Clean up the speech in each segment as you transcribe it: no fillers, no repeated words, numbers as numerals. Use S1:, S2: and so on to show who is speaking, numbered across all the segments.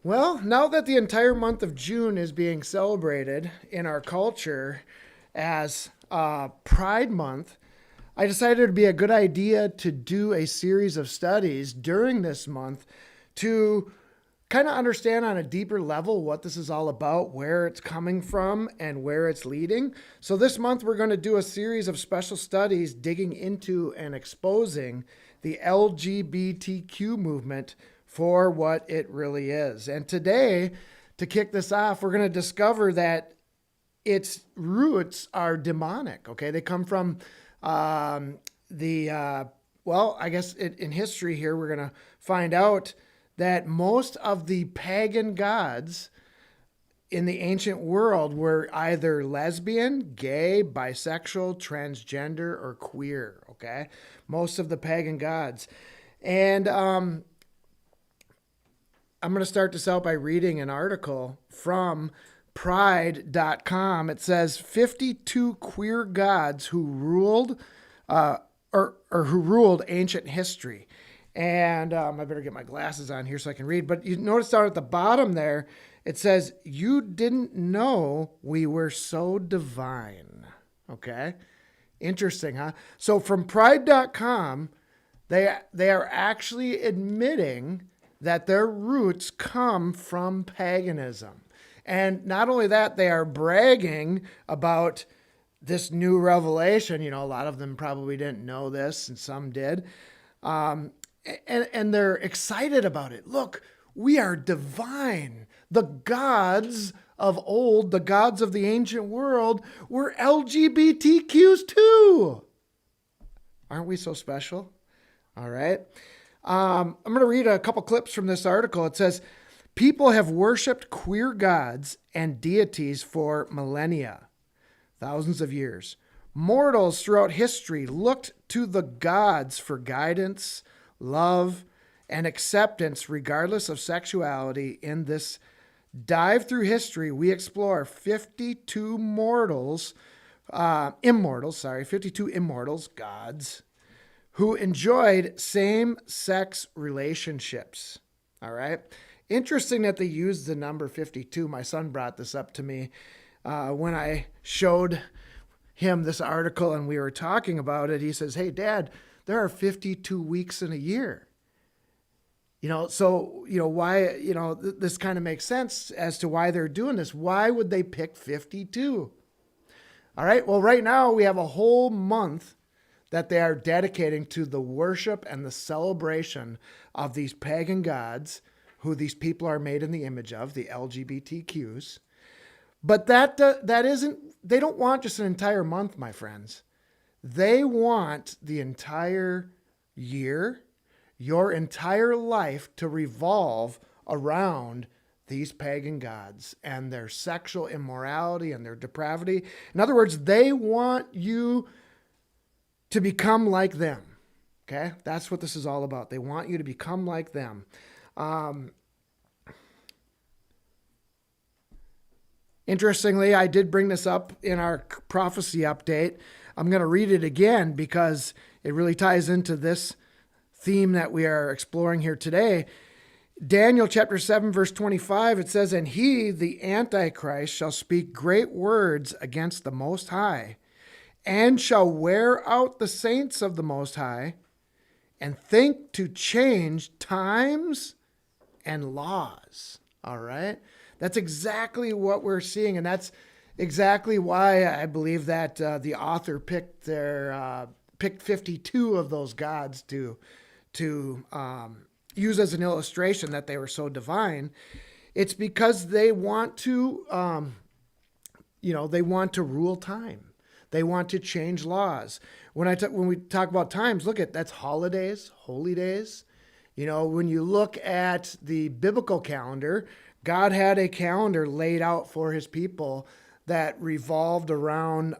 S1: Well, now that the entire month of June is being celebrated in our culture as Pride Month, I decided it would be a good idea to do a series of studies during this month to kind of understand on a deeper level what this is all about, where it's coming from, and where it's leading. So, this month we're going to do a series of special studies digging into and exposing the LGBTQ movement for what it really is. And today, to kick this off, we're going to discover that its roots are demonic. Okay, they come from I guess in history here, we're going to find out that most of the pagan gods in the ancient world were either lesbian, gay, bisexual, transgender, or queer. Okay, most of the pagan gods. And I'm going to start this out by reading an article from pride.com. It says 52 queer gods who ruled or who ruled ancient history. And I better get my glasses on here so I can read. But you notice down at the bottom there, it says, "You didn't know we were so divine." Okay? Interesting, huh? So from pride.com, they are actually admitting that their roots come from paganism. And not only that, they are bragging about this new revelation. You know, a lot of them probably didn't know this, and some did. And they're excited about it. Look, we are divine. The gods of old, the gods of the ancient world, were LGBTQs too. Aren't we so special? All right. I'm going to read a couple clips from this article. It says, "People have worshipped queer gods and deities for millennia, thousands of years. Mortals throughout history looked to the gods for guidance, love, and acceptance regardless of sexuality. In this dive through history, we explore 52 immortals, gods, who enjoyed same-sex relationships." All right. Interesting that they used the number 52. My son brought this up to me when I showed him this article and we were talking about it. He says, "Hey, Dad, there are 52 weeks in a year." Why, this kind of makes sense as to why they're doing this. Why would they pick 52? All right. Well, right now we have a whole month that they are dedicating to the worship and the celebration of these pagan gods who these people are made in the image of, the LGBTQs. But that isn't, they don't want just an entire month, my friends. They want the entire year, your entire life to revolve around these pagan gods and their sexual immorality and their depravity. In other words, they want you to become like them. Okay? That's what this is all about. They want you to become like them. Interestingly, I did bring this up in our prophecy update. I'm going to read it again because it really ties into this theme that we are exploring here today. Daniel chapter 7, verse 25, it says, "And he, the Antichrist, shall speak great words against the Most High, and shall wear out the saints of the Most High, and think to change times and laws." All right? That's exactly what we're seeing, and that's exactly why I believe that the author picked 52 of those gods to use as an illustration that they were so divine. It's because they want to, they want to rule time. They want to change laws. When we talk about times, that's holidays, holy days. When you look at the biblical calendar, God had a calendar laid out for his people that revolved around,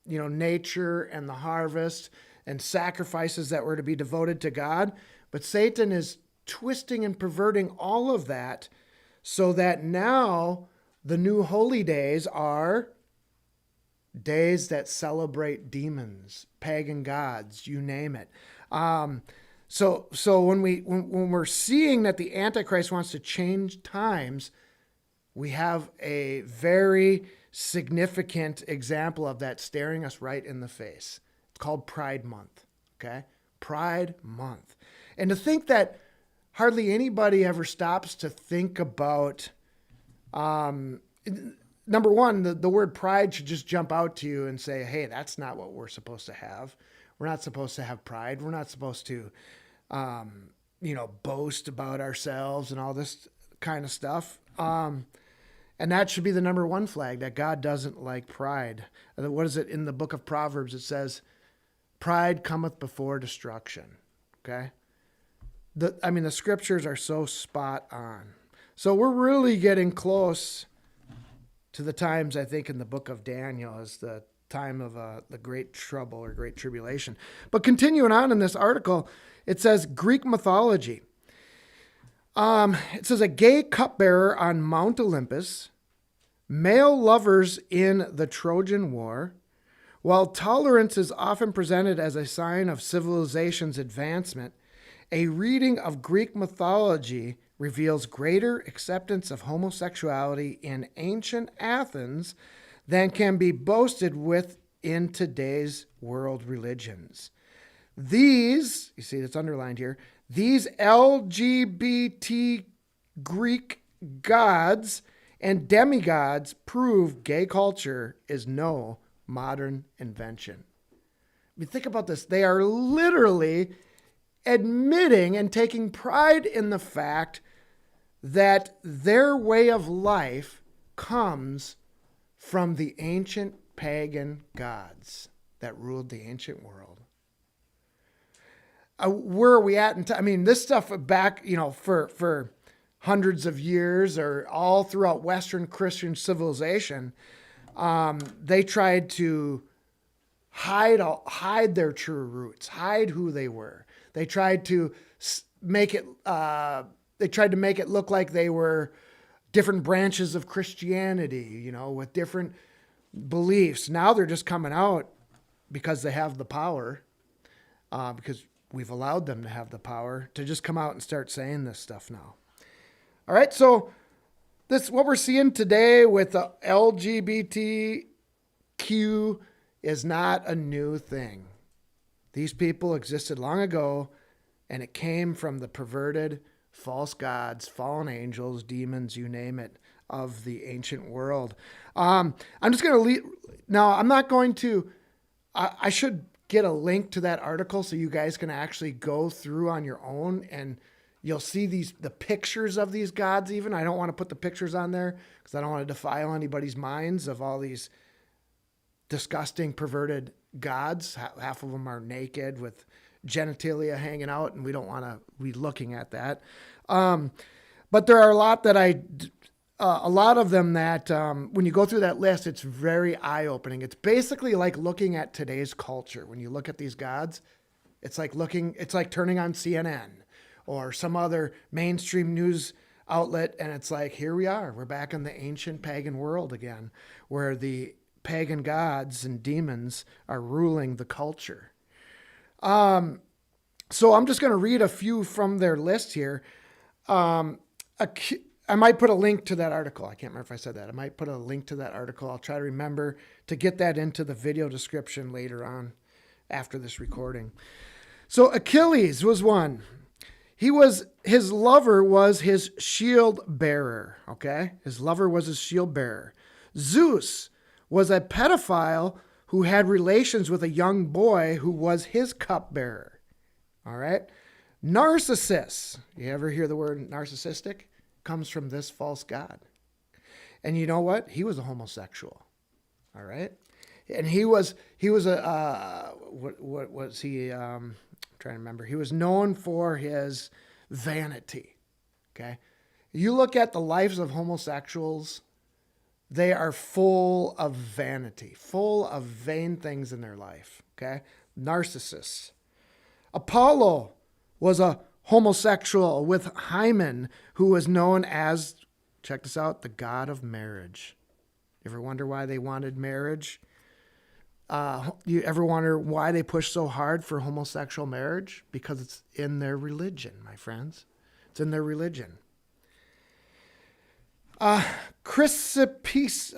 S1: nature and the harvest and sacrifices that were to be devoted to God. But Satan is twisting and perverting all of that so that now the new holy days are days that celebrate demons, pagan gods, you name it. So when we're seeing that the Antichrist wants to change times, we have a very significant example of that staring us right in the face. It's called Pride Month. Okay? Pride Month. And to think that hardly anybody ever stops to think about, number one, the word pride should just jump out to you and say, hey, that's not what we're supposed to have. We're not supposed to have pride. We're not supposed to, boast about ourselves and all this kind of stuff. And that should be the number one flag, that God doesn't like pride. What is it in the book of Proverbs? It says, pride cometh before destruction. Okay? The scriptures are so spot on. So we're really getting close to the times, I think, in the book of Daniel as the time of the great trouble or great tribulation. But continuing on in this article, it says Greek mythology. It says a gay cupbearer on Mount Olympus, male lovers in the Trojan War. While tolerance is often presented as a sign of civilization's advancement, a reading of Greek mythology reveals greater acceptance of homosexuality in ancient Athens than can be boasted with in today's world religions. These, you see it's underlined here, these LGBT Greek gods and demigods prove gay culture is no modern invention. I mean, think about this. They are literally admitting and taking pride in the fact that their way of life comes from the ancient pagan gods that ruled the ancient world. Where are we at? This stuff back, for hundreds of years or all throughout Western Christian civilization, they tried to hide their true roots, hide who they were. They tried to make it look like they were different branches of Christianity, with different beliefs. Now they're just coming out because they have the power, because we've allowed them to have the power to just come out and start saying this stuff now. All right, so this what we're seeing today with the LGBTQ is not a new thing. These people existed long ago, and it came from the perverted false gods, fallen angels, demons, you name it, of the ancient world. I'm just going to leave. Now, I'm not going to, I should get a link to that article so you guys can actually go through on your own and you'll see the pictures of these gods even. I don't want to put the pictures on there because I don't want to defile anybody's minds of all these disgusting, perverted gods. Half of them are naked with genitalia hanging out, and we don't want to be looking at that. But there are a lot of them that when you go through that list, it's very eye-opening. It's basically like looking at today's culture. When you look at these gods, it's like turning on CNN or some other mainstream news outlet, and it's like, here we are. We're back in the ancient pagan world again, where the pagan gods and demons are ruling the culture. So I'm just going to read a few from their list here. I might put a link to that article. I can't remember if I said that. I might put a link to that article. I'll try to remember to get that into the video description later on after this recording. So Achilles was one. His lover was his shield bearer. Okay. His lover was his shield bearer. Zeus was a pedophile who had relations with a young boy who was his cupbearer. All right. Narcissus. You ever hear the word narcissistic? Comes from this false god. And you know what? He was a homosexual. All right. And he was what was he? I'm trying to remember. He was known for his vanity. Okay. You look at the lives of homosexuals, they are full of vanity, full of vain things in their life. Okay. Narcissists. Apollo was a homosexual with Hymen, who was known as, check this out, the god of marriage. You ever wonder why they wanted marriage? You ever wonder why they push so hard for homosexual marriage? Because it's in their religion, my friends. It's in their religion. Chrysippus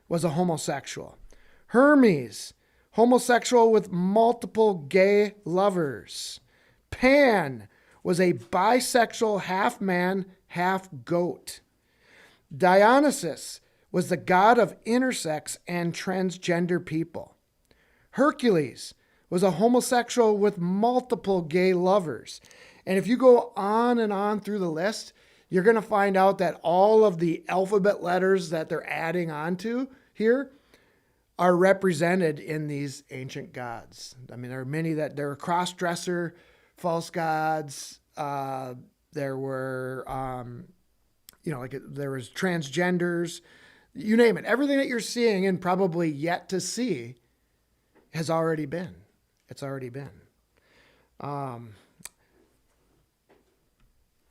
S1: was a homosexual. Hermes, homosexual with multiple gay lovers. Pan was a bisexual half man, half goat. Dionysus was the god of intersex and transgender people. Hercules was a homosexual with multiple gay lovers. And if you go on and on through the list, you're going to find out that all of the alphabet letters that they're adding onto here are represented in these ancient gods. I mean, there are many that there were cross-dresser, false gods. There were, there was transgenders. You name it. Everything that you're seeing and probably yet to see has already been. It's already been.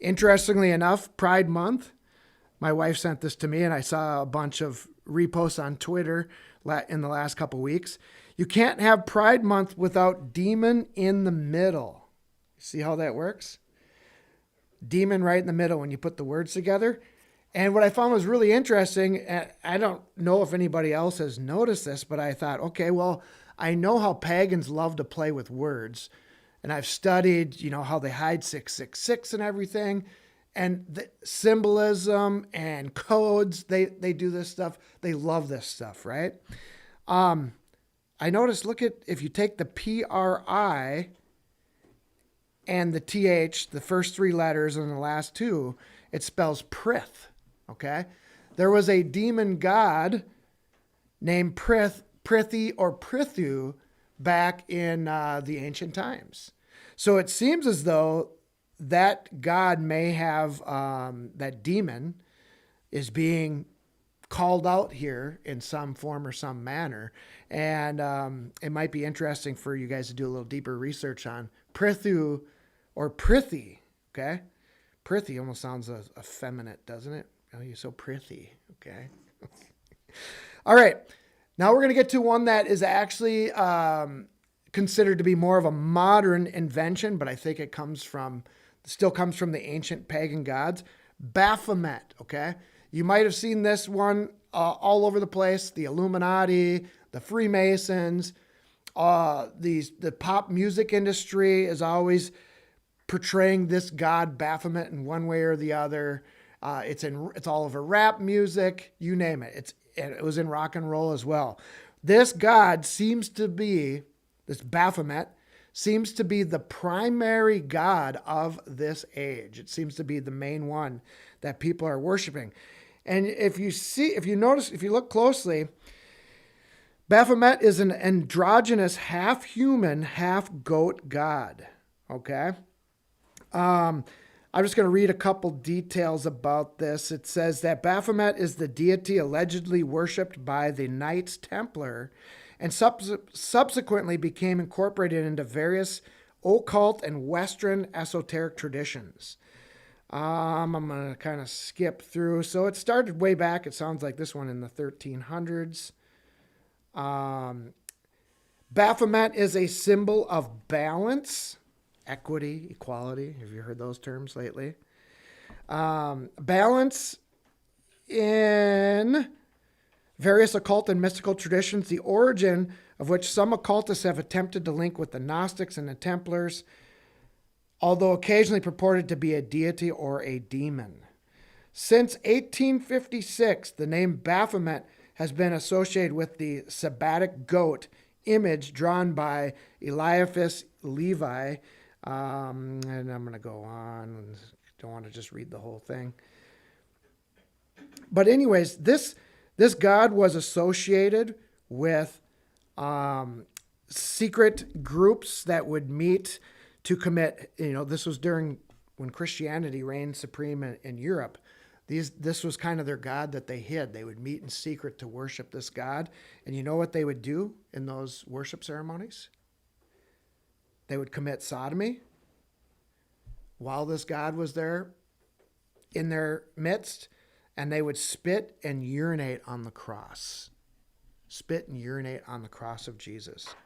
S1: Interestingly enough, Pride Month, my wife sent this to me and I saw a bunch of reposts on Twitter in the last couple weeks. You can't have Pride Month without demon in the middle. See how that works? Demon right in the middle when you put the words together. And what I found was really interesting, and I don't know if anybody else has noticed this, but I thought, okay, well, I know how pagans love to play with words. And I've studied, how they hide 666 and everything. And the symbolism and codes, they do this stuff. They love this stuff, right? I noticed, if you take the PRI and the TH, the first three letters and the last two, it spells Prith. Okay, there was a demon god named Prithi or Prithu back in the ancient times. So it seems as though that god may have, that demon is being called out here in some form or some manner. And it might be interesting for you guys to do a little deeper research on Prithu or Prithi. Okay, Prithi almost sounds effeminate, doesn't it? Oh, you're so pretty. Okay. All right. Now we're going to get to one that is actually considered to be more of a modern invention, but I think it still comes from the ancient pagan gods. Baphomet. Okay. You might have seen this one all over the place. The Illuminati, the Freemasons, the pop music industry is always portraying this god Baphomet in one way or the other. It's all over rap music, you name it. It was in rock and roll as well. This god this Baphomet seems to be the primary god of this age. It seems to be the main one that people are worshiping. And if you look closely, Baphomet is an androgynous half human, half goat god. Okay. I'm just going to read a couple details about this. It says that Baphomet is the deity allegedly worshipped by the Knights Templar and subsequently became incorporated into various occult and Western esoteric traditions. I'm going to kind of skip through. So it started way back. It sounds like this one in the 1300s. Baphomet is a symbol of balance, equity, equality. Have you heard those terms lately? Balance in various occult and mystical traditions, the origin of which some occultists have attempted to link with the Gnostics and the Templars, although occasionally purported to be a deity or a demon. Since 1856, the name Baphomet has been associated with the Sabbatic goat image drawn by Eliphas Levi. And I'm going to go on. Don't want to just read the whole thing. But anyways, this god was associated with secret groups that would meet to commit, this was during when Christianity reigned supreme in Europe. This was kind of their god that they hid. They would meet in secret to worship this god. And you know what they would do in those worship ceremonies? They would commit sodomy while this god was there in their midst, and they would spit and urinate on the cross. spit and urinate on the cross of Jesus.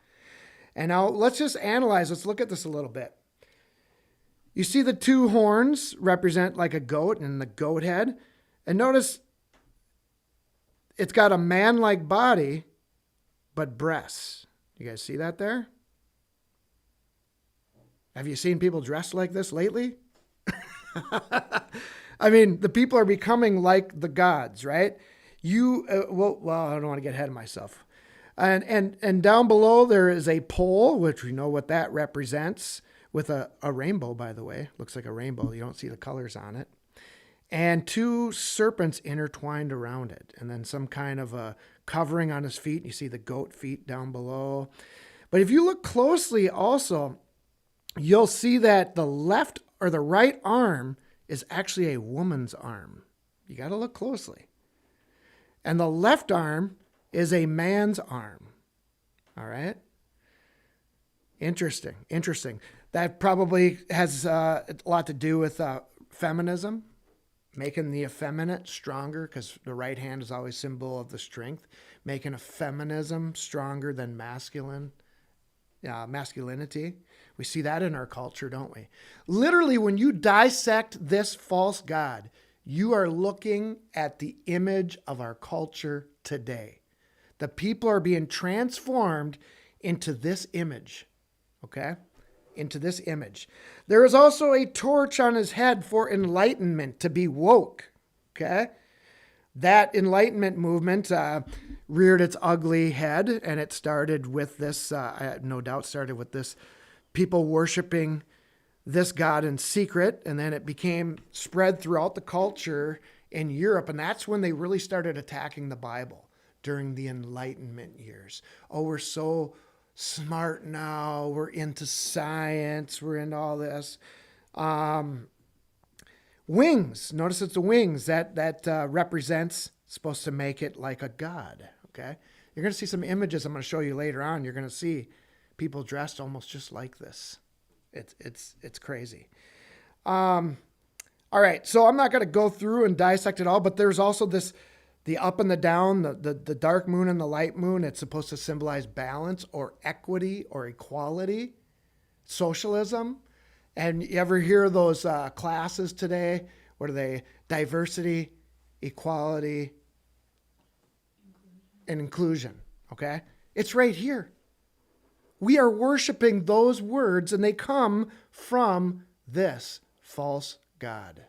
S1: And now let's just analyze. Let's look at this a little bit. You see the two horns represent like a goat and the goat head. And notice it's got a man-like body, but breasts. You guys see that there? Have you seen people dressed like this lately? I mean, the people are becoming like the gods, right? Well, I don't want to get ahead of myself. And down below there is a pole, which we know what that represents, with a rainbow, by the way. Looks like a rainbow. You don't see the colors on it. And two serpents intertwined around it. And then some kind of a covering on his feet. You see the goat feet down below. But if you look closely also, you'll see that the left or the right arm is actually a woman's arm. You got to look closely. And the left arm is a man's arm. All right? Interesting. That probably has a lot to do with feminism, making the effeminate stronger, because the right hand is always symbol of the strength, making a feminism stronger than masculinity. We see that in our culture, don't we? Literally, when you dissect this false god, you are looking at the image of our culture today. The people are being transformed into this image, okay? Into this image. There is also a torch on his head for enlightenment, to be woke, okay? That enlightenment movement reared its ugly head, and it started with this, no doubt started with this people worshiping this god in secret, and then it became spread throughout the culture in Europe, and that's when they really started attacking the Bible during the Enlightenment years. Oh, we're so smart now. We're into science. We're into all this. Wings. Notice it's the wings that represents, supposed to make it like a god. Okay. You're going to see some images I'm going to show you later on. You're going to see people dressed almost just like this. It's crazy. All right. So I'm not going to go through and dissect it all, but there's also the up and the down, the dark moon and the light moon. It's supposed to symbolize balance or equity or equality, socialism. And you ever hear those classes today? What are they? Diversity, equality, and inclusion. Okay? It's right here. We are worshiping those words, and they come from this false god.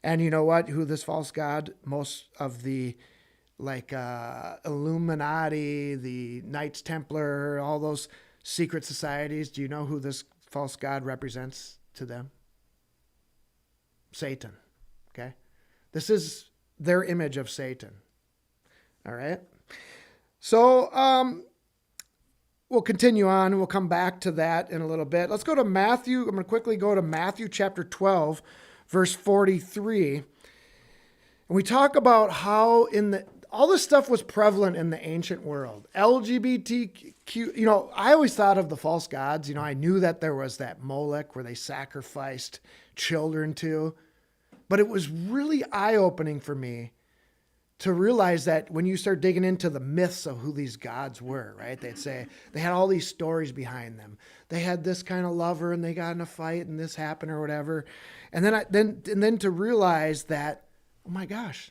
S1: And you know what? Who this false god, most of the Illuminati, the Knights Templar, all those secret societies, do you know who this false god represents to them? Satan. Okay? This is their image of Satan. All right? So, we'll continue on. We'll come back to that in a little bit. Let's go to Matthew. I'm going to quickly go to Matthew chapter 12, verse 43. And we talk about how all this stuff was prevalent in the ancient world. LGBTQ, I always thought of the false gods. I knew that there was that Molech where they sacrificed children to. But it was really eye-opening for me to realize that when you start digging into the myths of who these gods were, right? They'd say they had all these stories behind them. They had this kind of lover and they got in a fight and this happened or whatever. And then to realize that, oh my gosh,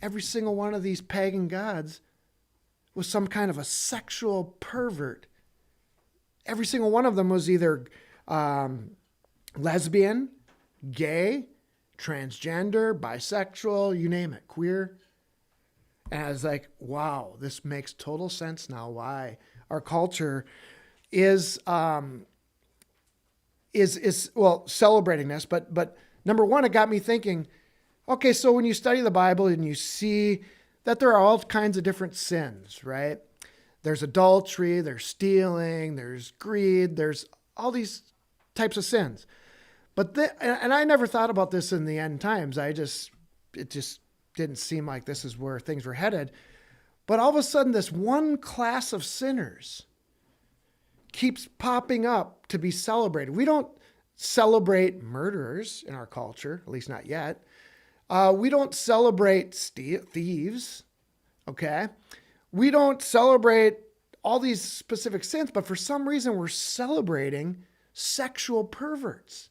S1: every single one of these pagan gods was some kind of a sexual pervert. Every single one of them was either lesbian, gay, transgender, bisexual, you name it, queer. And I was like, wow, this makes total sense now why our culture is celebrating this. But number one, it got me thinking, okay, so when you study the Bible and you see that there are all kinds of different sins, right? There's adultery, there's stealing, there's greed, there's all these types of sins. And I never thought about this in the end times. It just didn't seem like this is where things were headed. But all of a sudden, this one class of sinners keeps popping up to be celebrated. We don't celebrate murderers in our culture, at least not yet. We don't celebrate thieves, okay? we don't celebrate all these specific sins, but for some reason we're celebrating sexual perverts.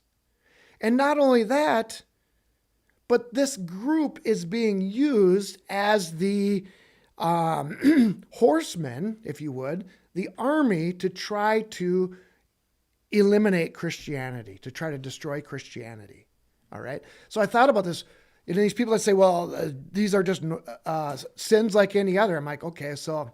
S1: And not only that, but this group is being used as the horsemen, if you would, the army to try to eliminate Christianity, to try to destroy Christianity. All right. So I thought about this. You know, these people that say, well, these are just sins like any other. I'm like, okay, so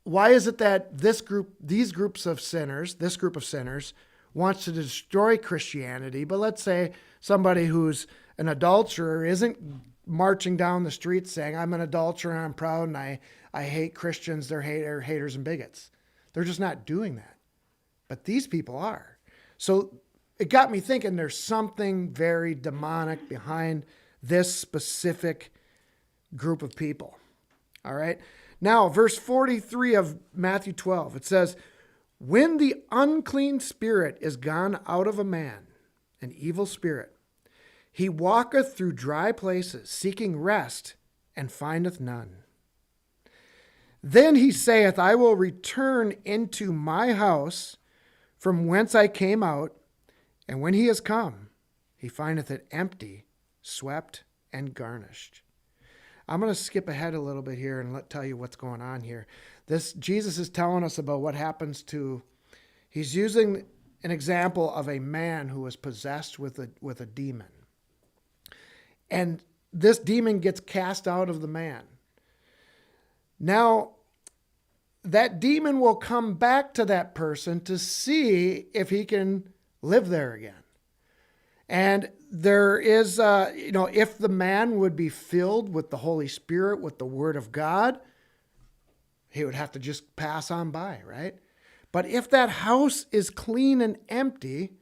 S1: why is it that this group of sinners wants to destroy Christianity? But let's say somebody who's an adulterer isn't marching down the street saying, I'm an adulterer and I'm proud and I hate Christians, they're haters and bigots. They're just not doing that. But these people are. So it got me thinking there's something very demonic behind this specific group of people. All right. Now, verse 43 of Matthew 12, it says, when the unclean spirit is gone out of a man, an evil spirit, he walketh through dry places, seeking rest, and findeth none. Then he saith, I will return into my house from whence I came out. And when he is come, he findeth it empty, swept, and garnished. I'm going to skip ahead a little bit here and tell you what's going on here. Jesus is telling us about what happens he's using an example of a man who was possessed with a demon. And this demon gets cast out of the man. Now, that demon will come back to that person to see if he can live there again. And there is, if the man would be filled with the Holy Spirit, with the Word of God, he would have to just pass on by, right? But if that house is clean and empty,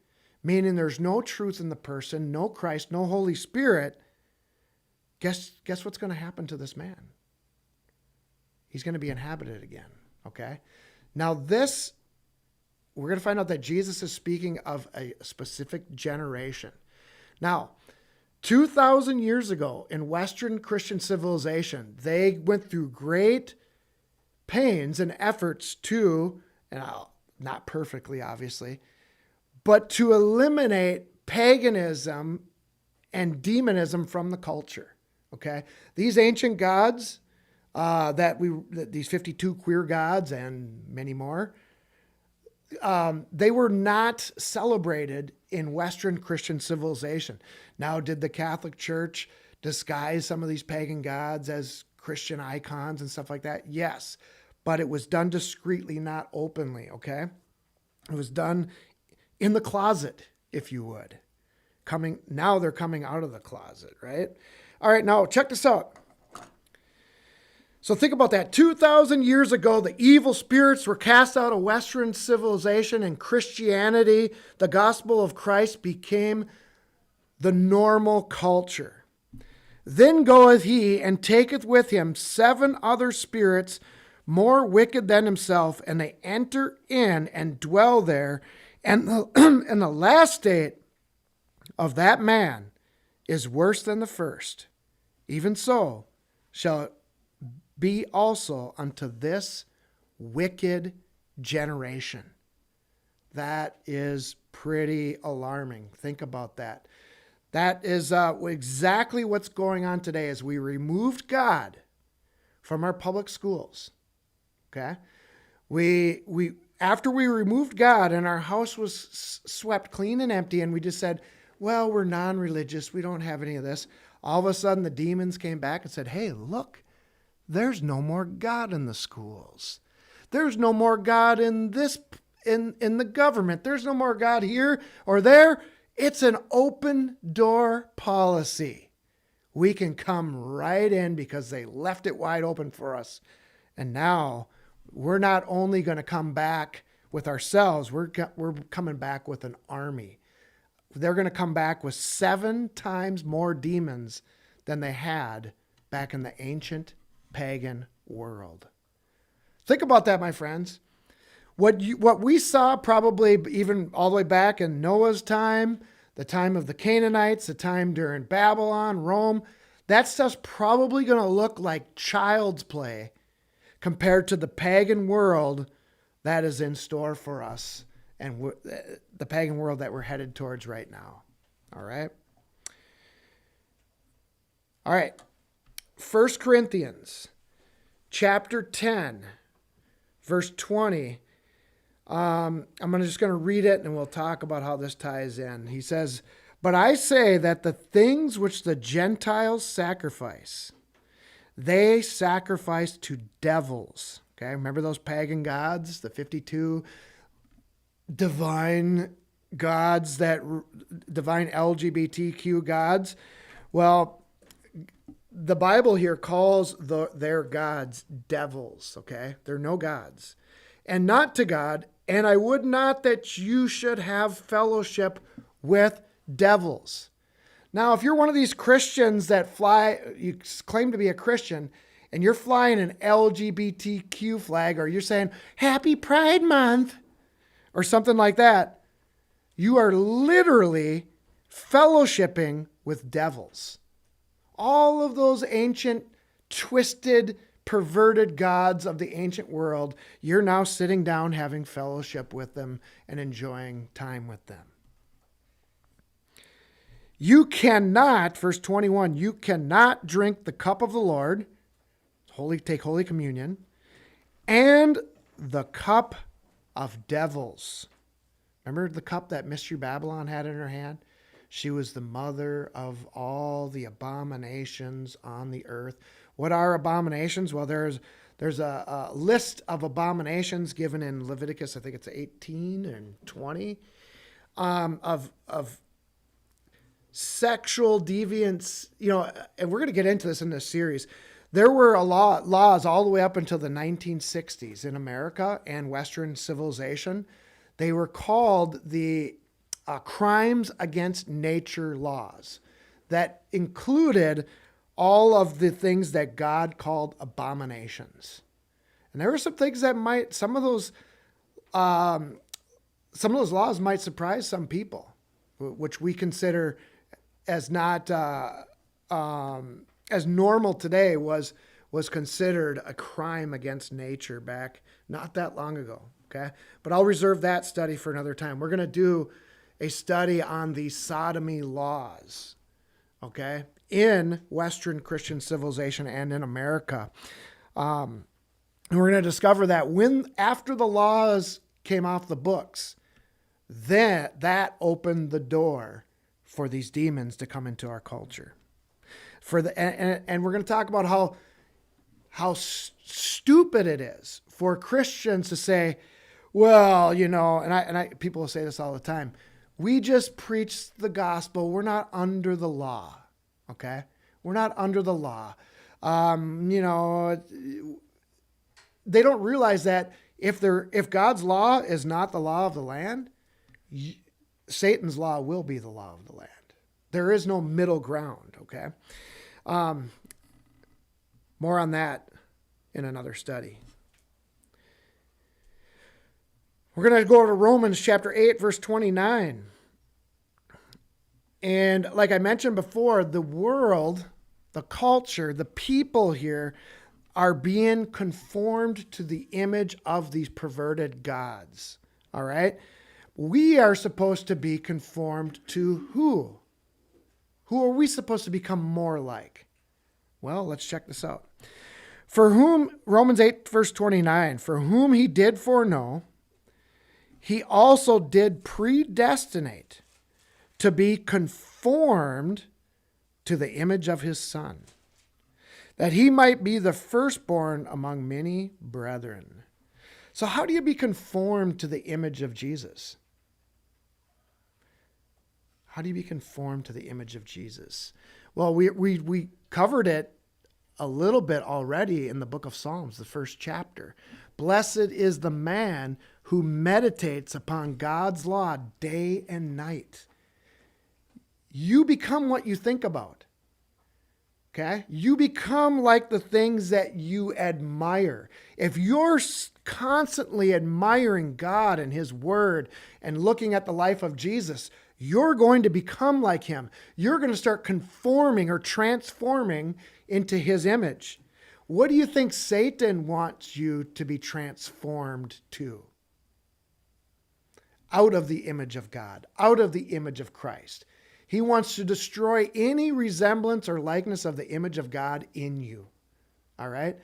S1: meaning there's no truth in the person, no Christ, no Holy Spirit, guess what's going to happen to this man? He's going to be inhabited again, okay? Now we're going to find out that Jesus is speaking of a specific generation. Now, 2,000 years ago in Western Christian civilization, they went through great pains and efforts to, not perfectly obviously, but to eliminate paganism and demonism from the culture. Okay? These ancient gods, these 52 queer gods and many more, they were not celebrated in Western Christian civilization. Now, did the Catholic Church disguise some of these pagan gods as Christian icons and stuff like that? Yes, but it was done discreetly, not openly, okay? It was done in the closet, if you would. Now they're coming out of the closet, right? All right, now check this out. So think about that. 2,000 years ago, the evil spirits were cast out of Western civilization, and Christianity, the gospel of Christ, became the normal culture. Then goeth he and taketh with him 7 other spirits more wicked than himself, and they enter in and dwell there. And the last state of that man is worse than the first. Even so shall it be also unto this wicked generation. That is pretty alarming. Think about that. That is exactly what's going on today as we removed God from our public schools. Okay? After we removed God and our house was swept clean and empty and we just said, well, we're non-religious, we don't have any of this. All of a sudden the demons came back and said, hey, look, there's no more God in the schools. There's no more God in the government. There's no more God here or there. It's an open door policy. We can come right in because they left it wide open for us. And now we're not only going to come back with ourselves, we're coming back with an army. They're going to come back with 7 times more demons than they had back in the ancient pagan world. Think about that, my friends. What we saw probably even all the way back in Noah's time, the time of the Canaanites, the time during Babylon, Rome, that stuff's probably going to look like child's play compared to the pagan world that is in store for us and the pagan world that we're headed towards right now. All right. All right. 1 Corinthians chapter 10, verse 20. I'm just going to read it and we'll talk about how this ties in. He says, "But I say that the things which the Gentiles sacrifice, they sacrifice to devils." Okay, remember those pagan gods, the 52 divine gods, that divine LGBTQ gods? Well, the Bible here calls their gods devils, okay? They're no gods. "And not to God, and I would not that you should have fellowship with devils." Now, if you're one of these Christians that you claim to be a Christian, and you're flying an LGBTQ flag, or you're saying, "Happy Pride Month," or something like that, you are literally fellowshipping with devils. All of those ancient, twisted, perverted gods of the ancient world, you're now sitting down having fellowship with them and enjoying time with them. "You cannot," verse 21, "you cannot drink the cup of the Lord," take Holy Communion, "and the cup of devils." Remember the cup that Mystery Babylon had in her hand? She was the mother of all the abominations on the earth. What are abominations? Well, there's a list of abominations given in Leviticus, I think it's 18 and 20, of sexual deviance, and we're going to get into this in this series. There were laws all the way up until the 1960s in America and Western civilization. They were called the crimes against nature laws that included all of the things that God called abominations. And there were some things that some of those laws might surprise some people, which we consider as not as normal today was considered a crime against nature back not that long ago. Okay. But I'll reserve that study for another time. We're going to do a study on the sodomy laws. Okay. In Western Christian civilization and in America. And we're going to discover that after the laws came off the books, then that opened the door for these demons to come into our culture. And we're going to talk about how stupid it is for Christians to say, well, people will say this all the time. We just preach the gospel. We're not under the law. Okay. We're not under the law. They don't realize that if God's law is not the law of the land, Satan's law will be the law of the land. There is no middle ground. Okay. More on that in another study. We're going to go to Romans chapter 8, verse 29. And like I mentioned before, the world, the culture, the people here are being conformed to the image of these perverted gods. All right? We are supposed to be conformed to who? Who are we supposed to become more like? Well, let's check this out. For whom, Romans 8, verse 29, for whom he did foreknow, he also did predestinate to be conformed to the image of his Son, that he might be the firstborn among many brethren. So how do you be conformed to the image of Jesus? How do you be conformed to the image of Jesus? Well, we covered it a little bit already in the book of Psalms, the first chapter. Blessed is the man who meditates upon God's law day and night. You become what you think about. Okay? You become like the things that you admire. If you're constantly admiring God and his word and looking at the life of Jesus, you're going to become like him. You're going to start conforming or transforming into his image. What do you think Satan wants you to be transformed to? Out of the image of God, out of the image of Christ. He wants to destroy any resemblance or likeness of the image of God in you. All right?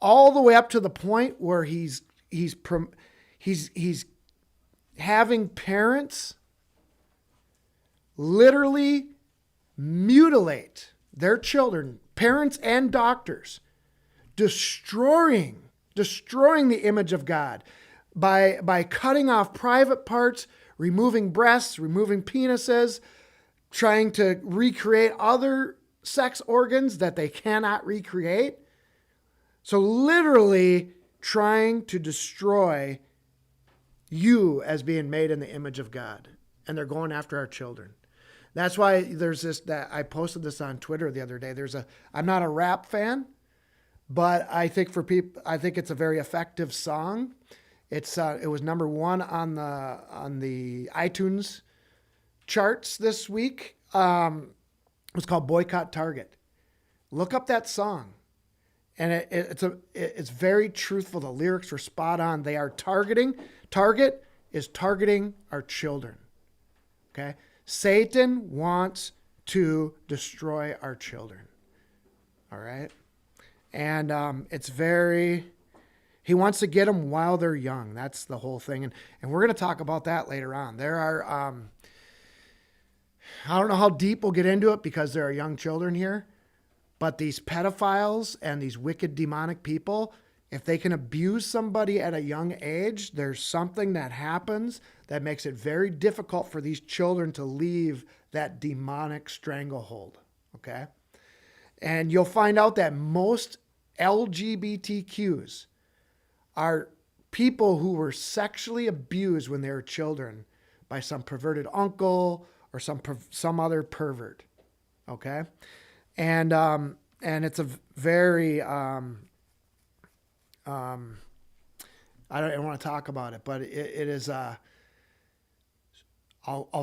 S1: All the way up to the point where he's having parents literally mutilate their children, parents and doctors, destroying the image of God by cutting off private parts, removing breasts, removing penises, trying to recreate other sex organs that they cannot recreate. So literally trying to destroy you as being made in the image of God. And they're going after our children. That's why there's this, that I posted this on Twitter the other day. I'm not a rap fan, but I think it's a very effective song. It was number 1 on the iTunes charts this week. It was called Boycott Target. Look up that song. And it's very truthful. The lyrics were spot on. They are Target is targeting our children. Okay? Satan wants to destroy our children. All right? And he wants to get them while they're young. That's the whole thing. And we're going to talk about that later on. There are, I don't know how deep we'll get into it because there are young children here, but these pedophiles and these wicked demonic people, if they can abuse somebody at a young age, there's something that happens that makes it very difficult for these children to leave that demonic stranglehold. Okay? And you'll find out that most LGBTQs are people who were sexually abused when they were children by some perverted uncle or some other pervert. Okay? And it's a very, I don't want to talk about it, but it is, I'll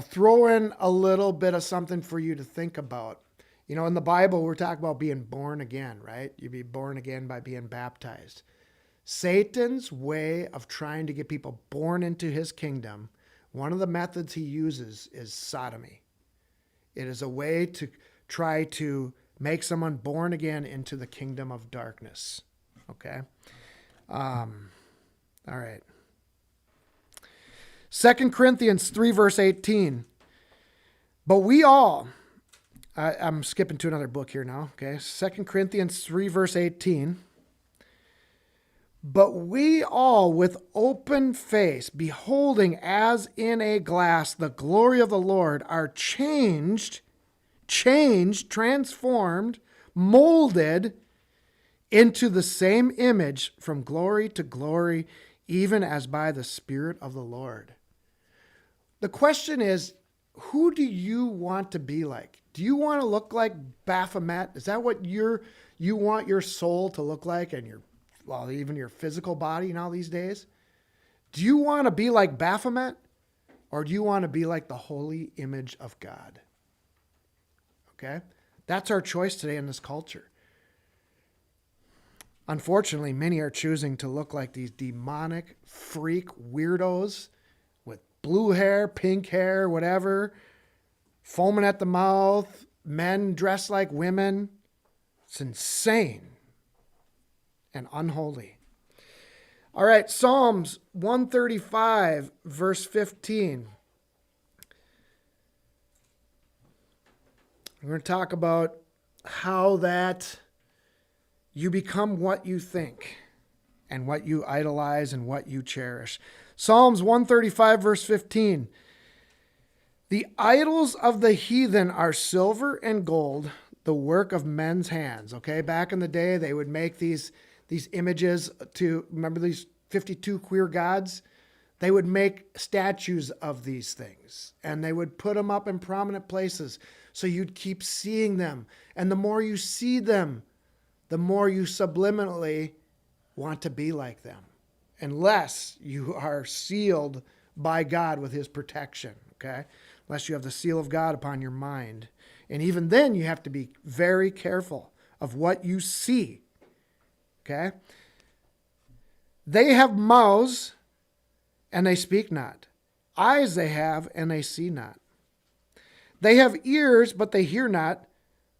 S1: throw in a little bit of something for you to think about. You know, in the Bible, we're talking about being born again, right? You be born again by being baptized. Satan's way of trying to get people born into his kingdom, one of the methods he uses is sodomy. It is a way to try to make someone born again into the kingdom of darkness. Okay? All right. 2 Corinthians 3, verse 18. But we all, I'm skipping to another book here now. Okay? 2 Corinthians 3, verse 18. But we all with open face, beholding as in a glass the glory of the Lord, are changed, transformed, molded into the same image from glory to glory, even as by the Spirit of the Lord. The question is, who do you want to be like? Do you want to look like Baphomet? Is that what you want your soul to look like, and even your physical body now these days? Do you want to be like Baphomet, or do you want to be like the holy image of God? Okay? That's our choice today in this culture. Unfortunately, many are choosing to look like these demonic freak weirdos with blue hair, pink hair, whatever, foaming at the mouth, men dressed like women. It's insane and unholy. All right, Psalms 135, verse 15. We're going to talk about how that you become what you think and what you idolize and what you cherish. Psalms 135, verse 15. The idols of the heathen are silver and gold, the work of men's hands. Okay, back in the day, they would make these images remember these 52 queer gods? They would make statues of these things, and they would put them up in prominent places so you'd keep seeing them. And the more you see them, the more you subliminally want to be like them, unless you are sealed by God with his protection, okay? unless you have the seal of God upon your mind. And even then, you have to be very careful of what you see. Okay? They have mouths, and they speak not. Eyes they have, and they see not. They have ears, but they hear not.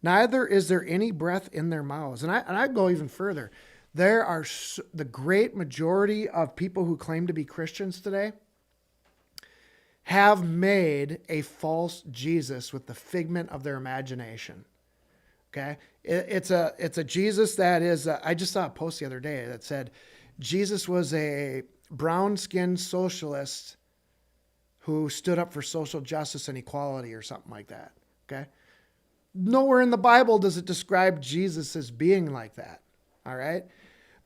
S1: Neither is there any breath in their mouths. And I go even further. There are the great majority of people who claim to be Christians today have made a false Jesus with the figment of their imagination. Okay? It's a Jesus that is, I just saw a post the other day that said, Jesus was a brown-skinned socialist who stood up for social justice and equality or something like that. Okay? Nowhere in the Bible does it describe Jesus as being like that. All right?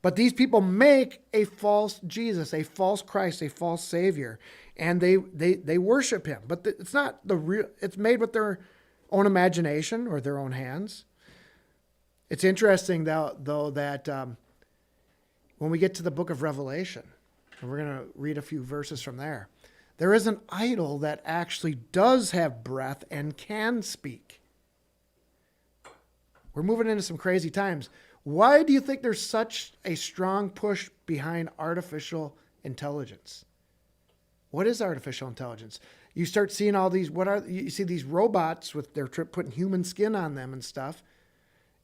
S1: But these people make a false Jesus, a false Christ, a false Savior, and they worship him. But it's not the real, it's made with their own imagination or their own hands. It's interesting, though that when we get to the book of Revelation, and we're going to read a few verses from there, there is an idol that actually does have breath and can speak. We're moving into some crazy times. Why do you think there's such a strong push behind artificial intelligence? What is artificial intelligence? You start seeing all these, you see these robots with, they're putting human skin on them and stuff,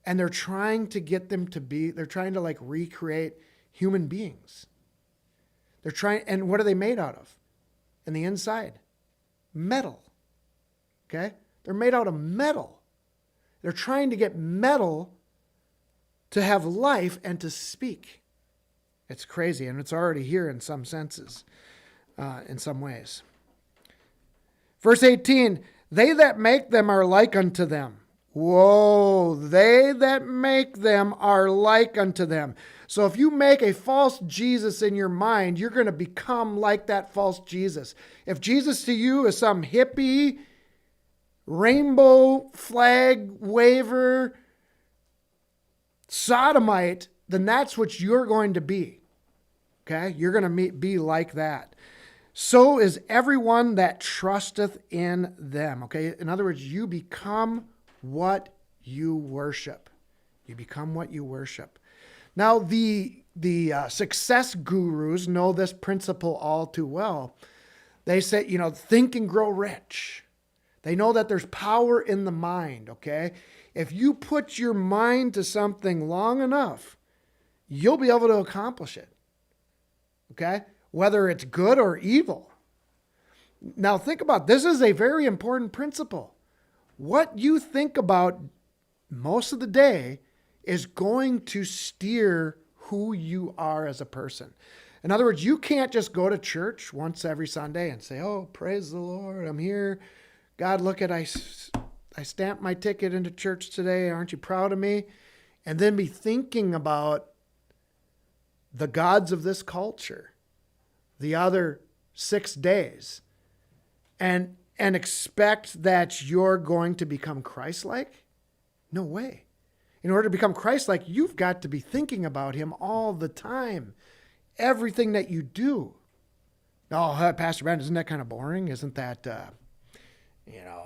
S1: and they're trying to get them to be, they're trying to like recreate human beings. They're trying, and what are they made out of? In the inside? Metal. Okay? They're made out of metal. They're trying to get metal to have life and to speak. It's crazy, and it's already here in some senses, in some ways. Verse 18, they that make them are like unto them. Whoa, they that make them are like unto them. So if you make a false Jesus in your mind, you're going to become like that false Jesus. If Jesus to you is some hippie, rainbow flag waver, sodomite, then that's what you're going to be. Okay? You're going to be like that. So is everyone that trusteth in them. Okay? In other words, you become what you worship. You become what you worship. Now, the success gurus know this principle all too well. They say, think and grow rich. They know that there's power in the mind, okay? If you put your mind to something long enough, you'll be able to accomplish it, okay? Whether it's good or evil. Now think about, this is a very important principle. What you think about most of the day is going to steer who you are as a person. In other words, you can't just go to church once every Sunday and say, oh, praise the Lord, I'm here. God, look at, I stamped my ticket into church today. Aren't you proud of me? And then be thinking about the gods of this culture the other 6 days and expect that you're going to become Christ-like? No way. In order to become Christ-like, you've got to be thinking about him all the time. Everything that you do. Oh, Pastor Brandon, isn't that kind of boring? Isn't that,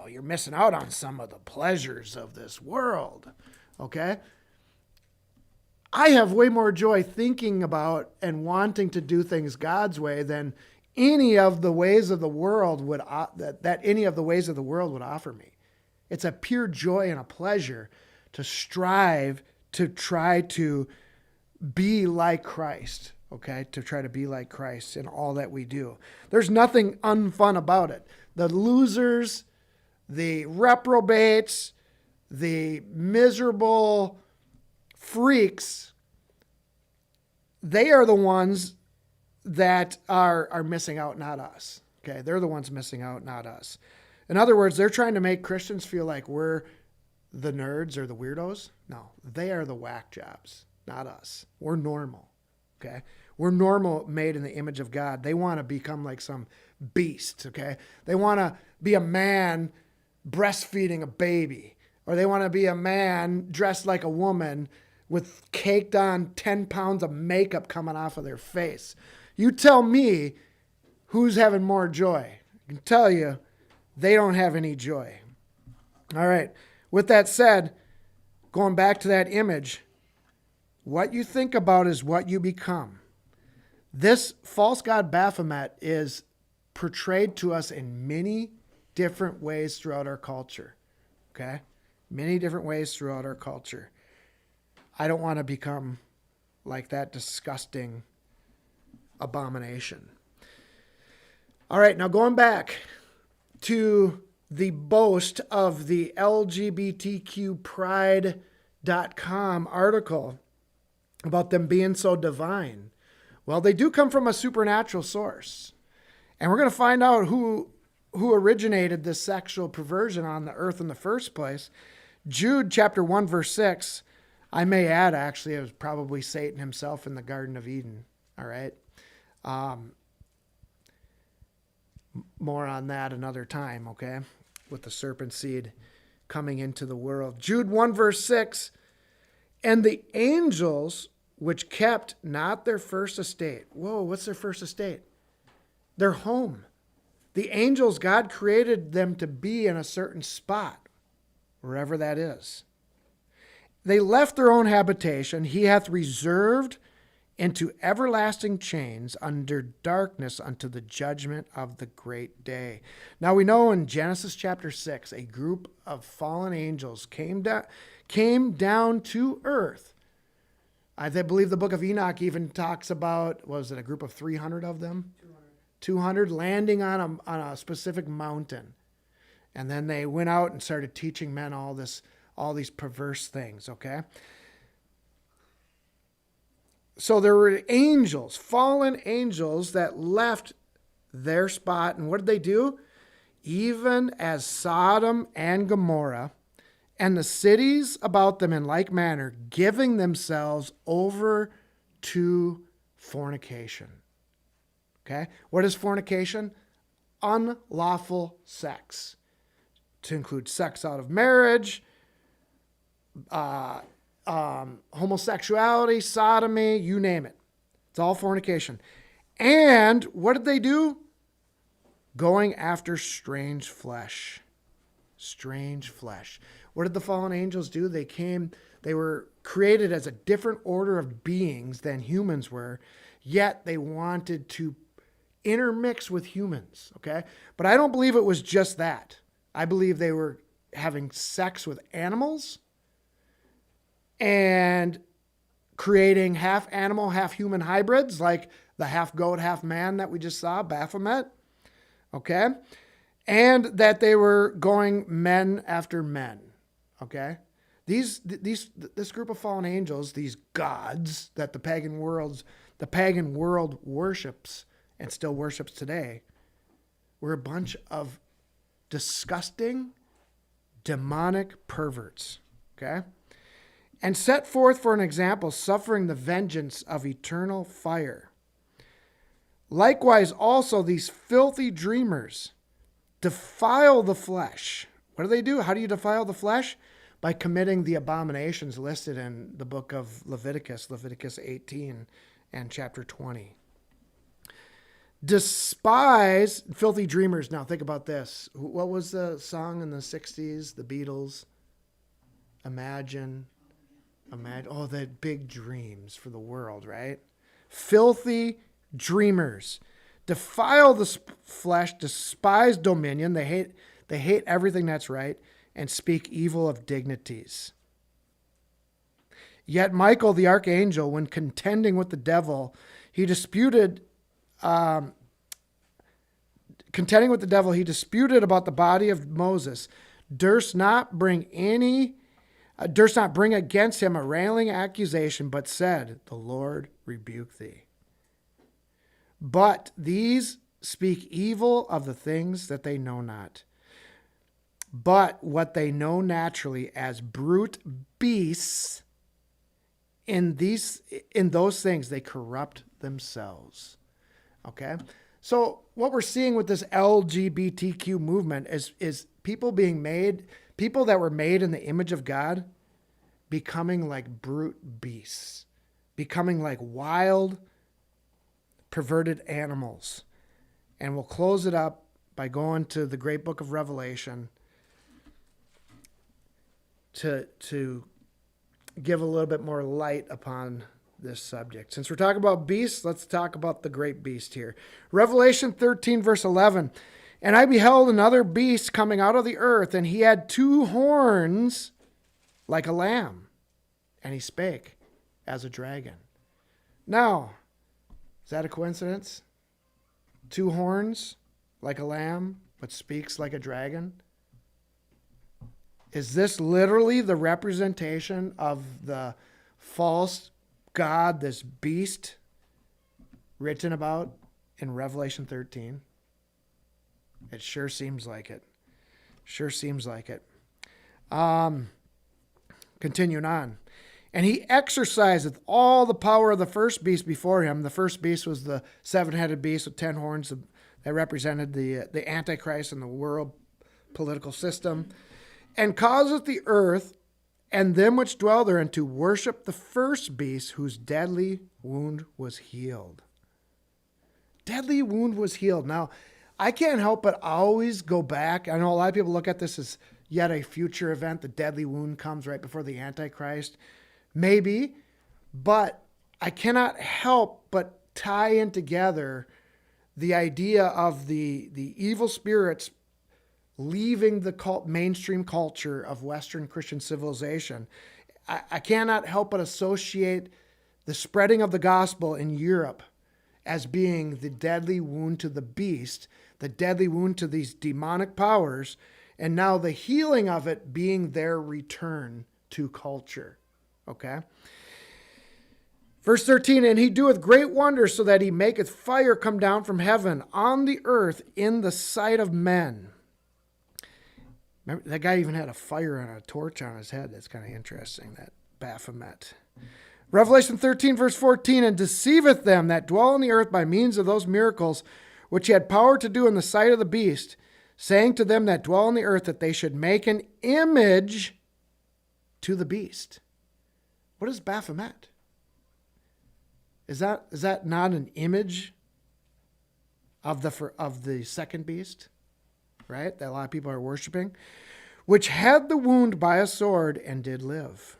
S1: you're missing out on some of the pleasures of this world. Okay? I have way more joy thinking about and wanting to do things God's way than any of the ways of the world would that any of the ways of the world would offer me. It's a pure joy and a pleasure to strive to try to be like Christ, okay? To try to be like Christ in all that we do. There's nothing unfun about it. The losers, the reprobates, the miserable freaks, they are the ones that are missing out, not us. Okay, they're the ones missing out, not us. In other words, they're trying to make Christians feel like we're the nerds or the weirdos. No, they are the whack jobs, not us. We're normal. Okay, we're normal, made in the image of God. They want to become like some beast. Okay, they want to be a man breastfeeding a baby, or they want to be a man dressed like a woman with caked on 10 pounds of makeup coming off of their face. You tell me who's having more joy. I can tell you they don't have any joy. All right. With that said, going back to that image, what you think about is what you become. This false god Baphomet is portrayed to us in many different ways throughout our culture. Okay? Many different ways throughout our culture. I don't want to become like that disgusting abomination. All right, now going back to the boast of the LGBTQpride.com article about them being so divine. Well, they do come from a supernatural source. And we're going to find out who originated this sexual perversion on the earth in the first place. Jude chapter 1, verse 6. I may add, actually, it was probably Satan himself in the Garden of Eden. All right. More on that another time, okay? With the serpent seed coming into the world. Jude 1, verse 6. And the angels which kept not their first estate. Whoa, what's their first estate? Their home. The angels, God created them to be in a certain spot, wherever that is. They left their own habitation. He hath reserved into everlasting chains under darkness unto the judgment of the great day. Now we know in Genesis chapter 6, a group of fallen angels came down to earth. I believe the book of Enoch even talks about, was it a group of 300 of them? 200 landing on a specific mountain. And then they went out and started teaching men all these perverse things, okay? So there were angels, fallen angels that left their spot. And what did they do? Even as Sodom and Gomorrah and the cities about them in like manner, giving themselves over to fornication. Okay? What is fornication? Unlawful sex. To include sex out of marriage, homosexuality, sodomy, you name it. It's all fornication. And what did they do? Going after strange flesh. Strange flesh. What did the fallen angels do? They were created as a different order of beings than humans were, yet they wanted to intermix with humans, okay? But I don't believe it was just that. I believe they were having sex with animals and creating half animal, half human hybrids, like the half goat, half man that we just saw, Baphomet, okay? And that they were going men after men, okay? This group of fallen angels, these gods that the pagan world worships and still worships today, were a bunch of disgusting, demonic perverts, okay? And set forth for an example, suffering the vengeance of eternal fire. Likewise also these filthy dreamers defile the flesh. What do? How do you defile the flesh? By committing the abominations listed in the book of Leviticus 18 and chapter 20. Despise filthy dreamers. Now think about this. What was the song in the 60s? The Beatles. Imagine. Oh, they had big dreams for the world, right? Filthy dreamers. Defile the flesh, despise dominion. They hate everything that's right, and speak evil of dignities. Yet Michael, the archangel, when contending with the devil, he disputed about the body of Moses, durst not bring against him a railing accusation, but said, the Lord rebuke thee. But these speak evil of the things that they know not. But what they know naturally as brute beasts, in those things they corrupt themselves. Okay? So what we're seeing with this LGBTQ movement is people that were made in the image of God becoming like brute beasts, becoming like wild, perverted animals. And we'll close it up by going to the great book of Revelation to give a little bit more light upon this subject. Since we're talking about beasts, let's talk about the great beast here. Revelation 13, verse 11. And I beheld another beast coming out of the earth, and he had 2 horns like a lamb, and he spake as a dragon. Now, is that a coincidence? 2 horns like a lamb, but speaks like a dragon? Is this literally the representation of the false god, this beast, written about in Revelation 13? It sure seems like it. Sure seems like it. Continuing on. And he exerciseth all the power of the first beast before him. The first beast was the 7-headed beast with 10 horns that represented the Antichrist and the world political system. And causeth the earth and them which dwell therein to worship the first beast, whose deadly wound was healed. Deadly wound was healed. Now, I can't help but always go back. I know a lot of people look at this as yet a future event. The deadly wound comes right before the Antichrist. Maybe, but I cannot help but tie in together the idea of the evil spirits leaving the mainstream culture of Western Christian civilization. I cannot help but associate the spreading of the gospel in Europe as being the deadly wound to the beast, the deadly wound to these demonic powers, and now the healing of it being their return to culture. Okay? Verse 13, and he doeth great wonders, so that he maketh fire come down from heaven on the earth in the sight of men. Remember, that guy even had a fire and a torch on his head. That's kind of interesting, that Baphomet. Revelation 13, verse 14, and deceiveth them that dwell on the earth by means of those miracles which he had power to do in the sight of the beast, saying to them that dwell on the earth that they should make an image to the beast. What is Baphomet? Is that not an image of the second beast, right? That a lot of people are worshiping, which had the wound by a sword and did live.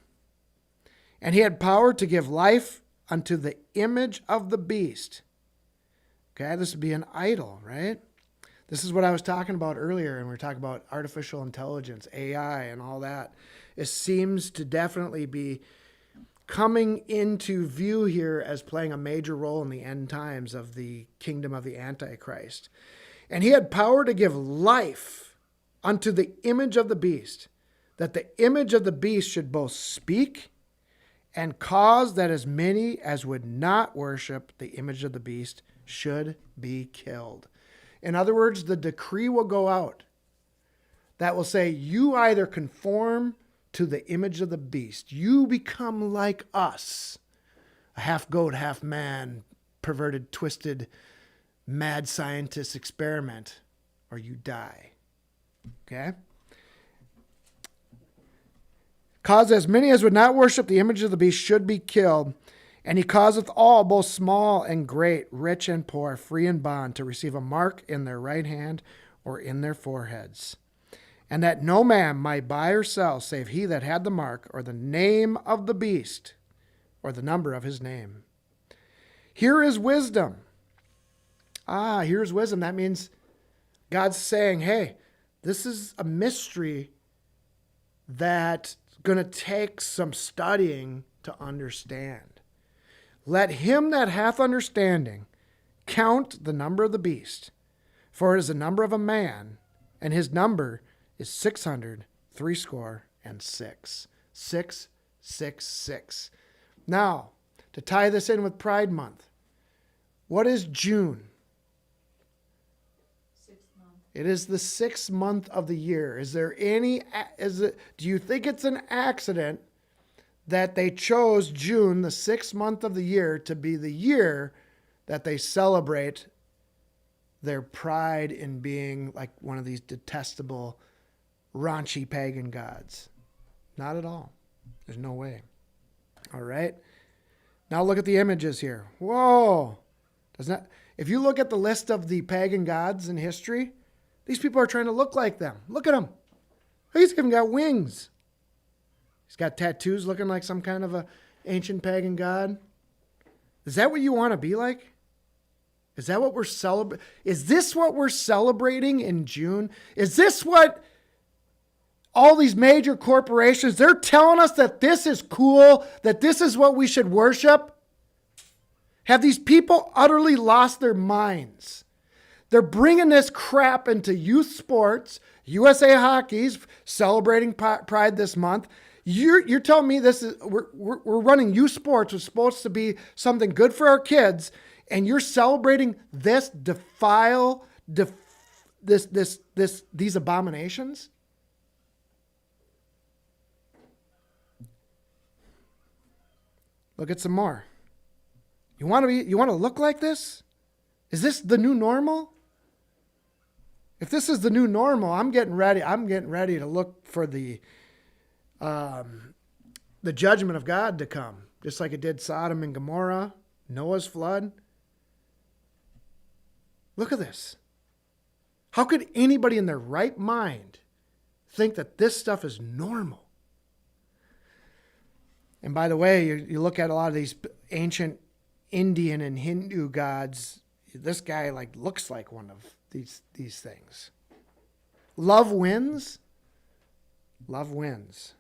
S1: And he had power to give life unto the image of the beast. Okay, this would be an idol, right? This is what I was talking about earlier, and we were talking about artificial intelligence, AI, and all that. It seems to definitely be coming into view here as playing a major role in the end times of the kingdom of the Antichrist. And he had power to give life unto the image of the beast, that the image of the beast should both speak and cause that as many as would not worship the image of the beast should be killed. In other words, the decree will go out that will say, you either conform to the image of the beast, you become like us, a half goat, half man, perverted, twisted, mad scientist experiment, or you die. Okay? Cause as many as would not worship the image of the beast should be killed. And he causeth all, both small and great, rich and poor, free and bond, to receive a mark in their right hand or in their foreheads. And that no man might buy or sell, save he that had the mark, or the name of the beast, or the number of his name. Here is wisdom. Here's wisdom. That means God's saying, hey, this is a mystery that's going to take some studying to understand. Let him that hath understanding count the number of the beast, for it is the number of a man, and his number is 666. 666. Now, to tie this in with Pride Month, what is June?
S2: 6th month.
S1: It is the 6th month of the year. Do you think it's an accident that they chose June, the 6th month of the year, to be the year that they celebrate their pride in being like one of these detestable, raunchy pagan gods? Not at all. There's no way. All right. Now look at the images here. Whoa. If you look at the list of the pagan gods in history, These people are trying to look like them. Look at him. He's even got wings. He's got tattoos looking like some kind of a ancient pagan god. Is that what you want to be like? Is that what we're celebrating? Is this what we're celebrating in June? Is this what all these major corporations, they're telling us that this is cool, that this is what we should worship? Have these people utterly lost their minds? They're bringing this crap into youth sports. USA Hockey's celebrating Pride this month. You're telling me this is we're running youth sports, which is supposed to be something good for our kids, and you're celebrating this these abominations? Look at some more. You want to look like this? Is this the new normal? If this is the new normal, I'm getting ready to look for the judgment of God to come, just like it did Sodom and Gomorrah, Noah's flood. Look at this. How could anybody in their right mind think that this stuff is normal? And by the way, you look at a lot of these ancient Indian and Hindu gods, this guy looks like one of these things. Love wins. Love wins.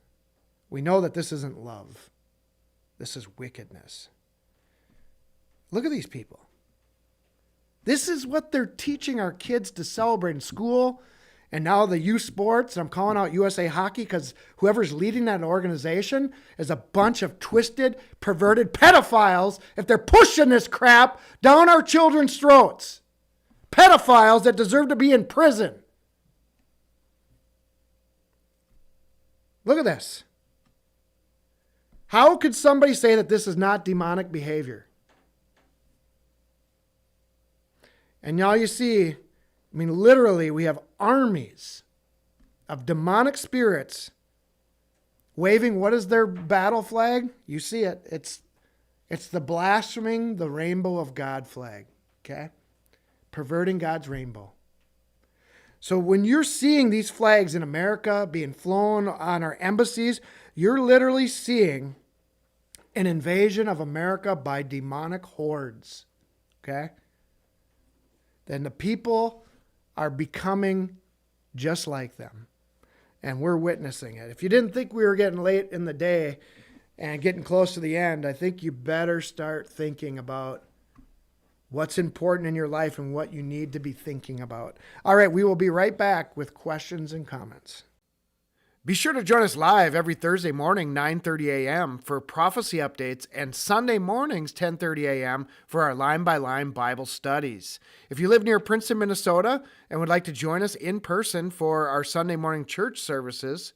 S1: We know that this isn't love. This is wickedness. Look at these people. This is what they're teaching our kids to celebrate in school. And now the youth sports, and I'm calling out USA Hockey because whoever's leading that organization is a bunch of twisted, perverted pedophiles if they're pushing this crap down our children's throats. Pedophiles that deserve to be in prison. Look at this. How could somebody say that this is not demonic behavior? And now you see, literally, we have armies of demonic spirits waving, what is their battle flag? You see it. It's the blaspheming the rainbow of God flag, okay? Perverting God's rainbow. So when you're seeing these flags in America being flown on our embassies, you're literally seeing an invasion of America by demonic hordes, okay? Then the people are becoming just like them. And we're witnessing it. If you didn't think we were getting late in the day and getting close to the end, I think you better start thinking about what's important in your life and what you need to be thinking about. All right, we will be right back with questions and comments. Be sure to join us live every Thursday morning, 9:30 a.m. for prophecy updates and Sunday mornings, 10:30 a.m. for our line-by-line Bible studies. If you live near Princeton, Minnesota and would like to join us in person for our Sunday morning church services,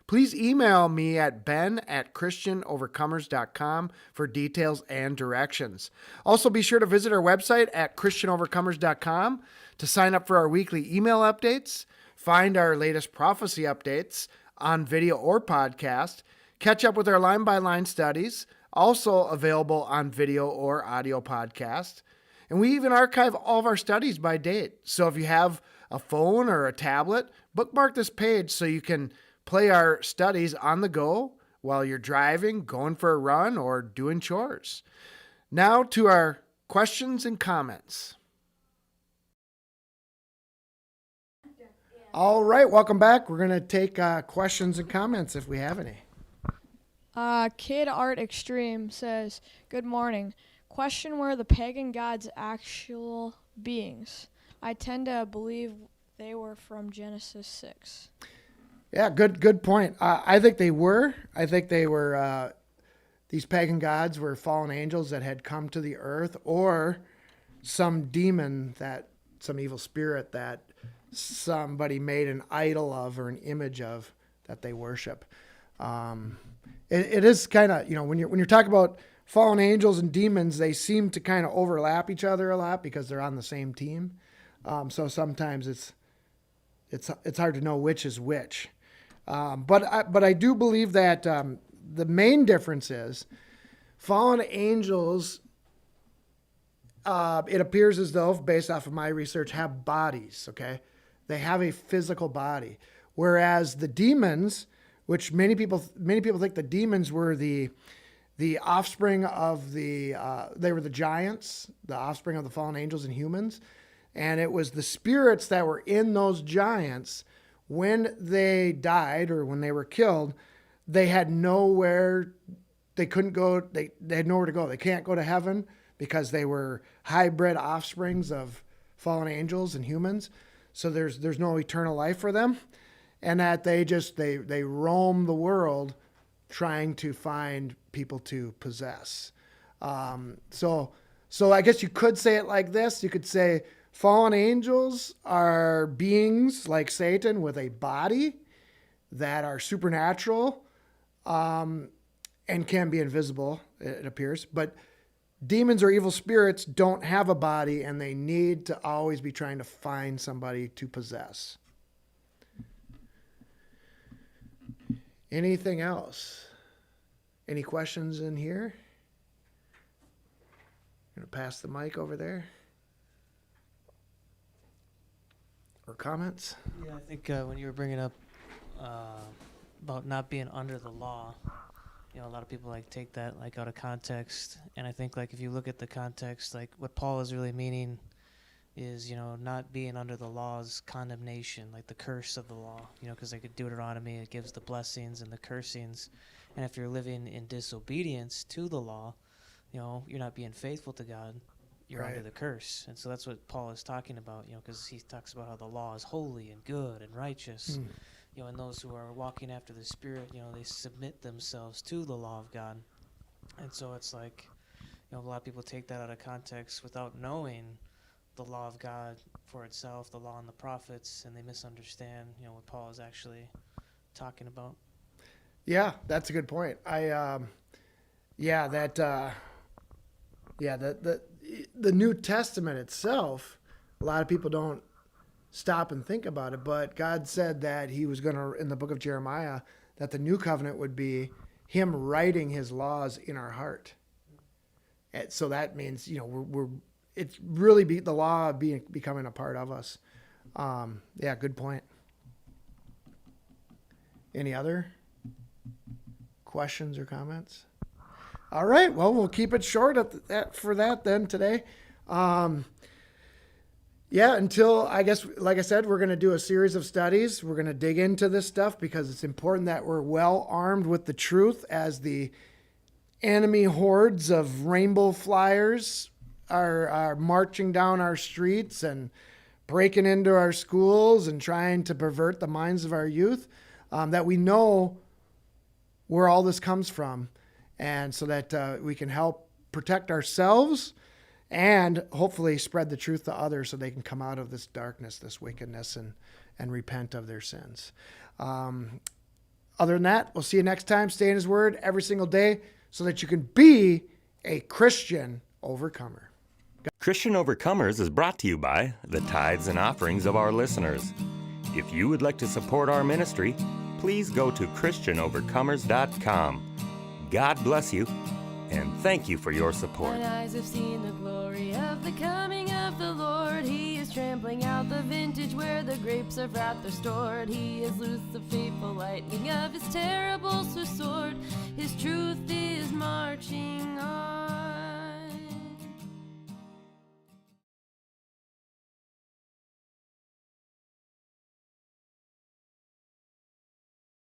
S1: please email me at ben@christianovercomers.com for details and directions. Also, be sure to visit our website at christianovercomers.com to sign up for our weekly email updates, find our latest prophecy updates on video or podcast, catch up with our line-by-line studies, also available on video or audio podcast. And we even archive all of our studies by date. So if you have a phone or a tablet, bookmark this page so you can play our studies on the go while you're driving, going for a run, or doing chores. Now to our questions and comments. All right, welcome back. We're going to take questions and comments if we have any.
S2: Kid Art Extreme says, good morning. Question, were the pagan gods actual beings? I tend to believe they were from Genesis 6.
S1: Yeah, good point. I think they were. I think they were, these pagan gods were fallen angels that had come to the earth, or some demon, some evil spirit that somebody made an idol of or an image of that they worship. It is kind of, when you're talking about fallen angels and demons, they seem to kind of overlap each other a lot because they're on the same team. So sometimes it's hard to know which is which. But I do believe that the main difference is fallen angels, it appears as though, based off of my research, have bodies, okay? They have a physical body. Whereas the demons, which many people think the demons were the offspring of they were the giants, the offspring of the fallen angels and humans. And it was the spirits that were in those giants when they died or when they were killed, they had nowhere, they couldn't go, they had nowhere to go. They can't go to heaven because they were hybrid offsprings of fallen angels and humans. So there's no eternal life for them. And that they roam the world trying to find people to possess. So I guess you could say it like this. You could say fallen angels are beings like Satan with a body that are supernatural and can be invisible, it appears. But demons or evil spirits don't have a body, and they need to always be trying to find somebody to possess. Anything else? Any questions in here? I'm going to pass the mic over there. Or comments?
S3: Yeah, I think when you were bringing up about not being under the law, a lot of people take that out of context. And I think if you look at the context, what Paul is really meaning is, not being under the law's condemnation, the curse of the law, because Deuteronomy, it gives the blessings and the cursings. And if you're living in disobedience to the law, you're not being faithful to God, you're
S1: Right.
S3: under the curse. And so that's what Paul is talking about, because he talks about how the law is holy and good and righteous. And those who are walking after the Spirit, they submit themselves to the law of God. And so it's a lot of people take that out of context without knowing the law of God for itself, the law and the prophets, and they misunderstand, what Paul is actually talking about.
S1: Yeah, that's a good point. The New Testament itself, a lot of people don't stop and think about it, but God said that he was going to, in the book of Jeremiah, that the new covenant would be him writing his laws in our heart. And so that means, it's really the law becoming a part of us. Good point. Any other questions or comments? All right. Well, we'll keep it short for that then today. Until, I guess, like I said, we're going to do a series of studies. We're going to dig into this stuff because it's important that we're well armed with the truth as the enemy hordes of rainbow flyers are marching down our streets and breaking into our schools and trying to pervert the minds of our youth, that we know where all this comes from, and so that we can help protect ourselves and hopefully spread the truth to others so they can come out of this darkness, this wickedness, and repent of their sins. Other than that, we'll see you next time. Stay in his word every single day so that you can be a Christian overcomer.
S4: Christian Overcomers is brought to you by the tithes and offerings of our listeners. If you would like to support our ministry, please go to ChristianOvercomers.com. God bless you, and thank you for your support.
S5: Mine eyes have seen the glory of the coming of the Lord. He is trampling out the vintage where the grapes of wrath are stored. He has loosed the fateful lightning of his terrible sword. His truth is marked